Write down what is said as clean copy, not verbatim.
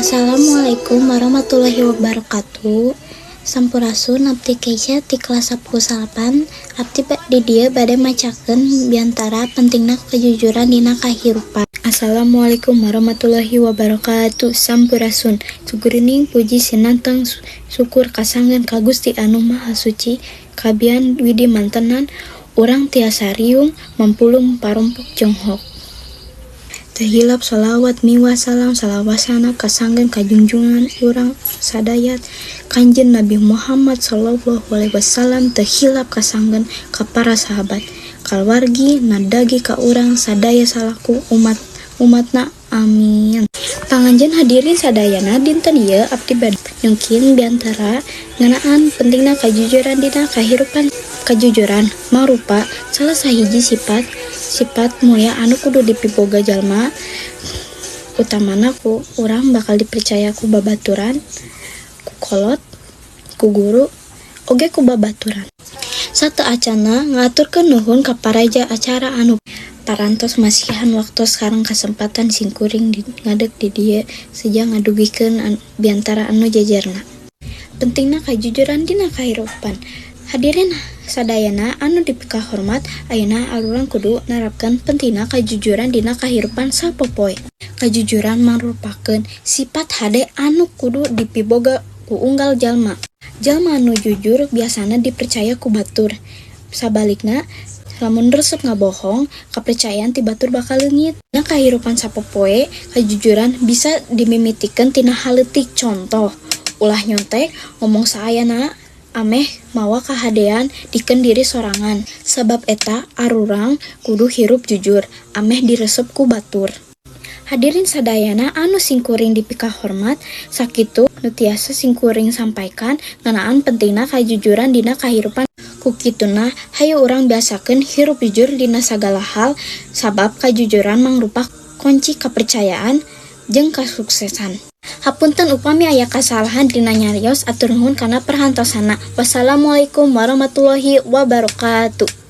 Assalamualaikum warahmatullahi wabarakatuh. Sampurasun abdi Keisha ti kelas 10 abdi di dieu bade macakeun biantara pentingna kejujuran dina kahirupan. Assalamualaikum warahmatullahi wabarakatuh. Sampurasun sugeuring puji sinantang syukur kasanggeun ka Gusti anu Maha Suci kabian widi mantenan urang tiasa riung mampulung parumpuk jenghok. Tehilap salawat miwa salam salawasana kasanggeun kajunjungan urang sadayat Kanjeng Nabi Muhammad sallallahu alaihi wasallam. Tehilap kasanggeun ka para sahabat kaluargi nadagi ka urang sadaya salaku umatna amin. Panganjen hadirin sadayana dinten ieu abdi bade nyungkin biantara ngeunaan pentingna kajujuran dina kahirupan. Kajujuran mangrupa salah sahiji sifat mulia anu kudu dipiboga jalma, utamana ku urang bakal dipercaya ku babaturan, ku kolot, ku guru, oge ku babaturan. Satu acana ngaturkeun nuhun ka paraja acara anu parantos masihan waktu sekarang kesempatan singkuring ngadeg di dieu seja ngadugikeun biantara anu jajarna. Pentingna kajujuran dina kahirupan. Hadirin sadayana anu dipikahormat, ayeuna alurang kudu nerapkeun pentingna kajujuran dina kahirupan sapopoe. Kajujuran mangrupakeun sifat hade anu kudu dipiboga ku unggal jalma. Jalma anu jujur biasana dipercaya ku batur. Sabalikna, lamun resep ngabohong, kapercayaan ti batur bakal leungit. Dina kahirupan sapopoe, kajujuran bisa dimimitikeun tina haleutik. Contoh, ulah nyontek, ngomong saayana ameh mawa kahadean dikeun diri sorangan. Sabab eta arurang kudu hirup jujur, ameh diresep ku batur. Hadirin sadayana anu singkuring dipikahormat, sakitu nu tiasa singkuring sampaikan ngeunaan pentingna kajujuran dina kahirupan. Ku kituna hayu urang biasakeun hirup jujur dina sagala hal, sabab kajujuran mangrupa kunci kepercayaan jeung kasuksesan. Hapunten upami aya kasalahan dina nyarios atur nuhun kana perhantosana. Wassalamualaikum warahmatullahi wabarakatuh.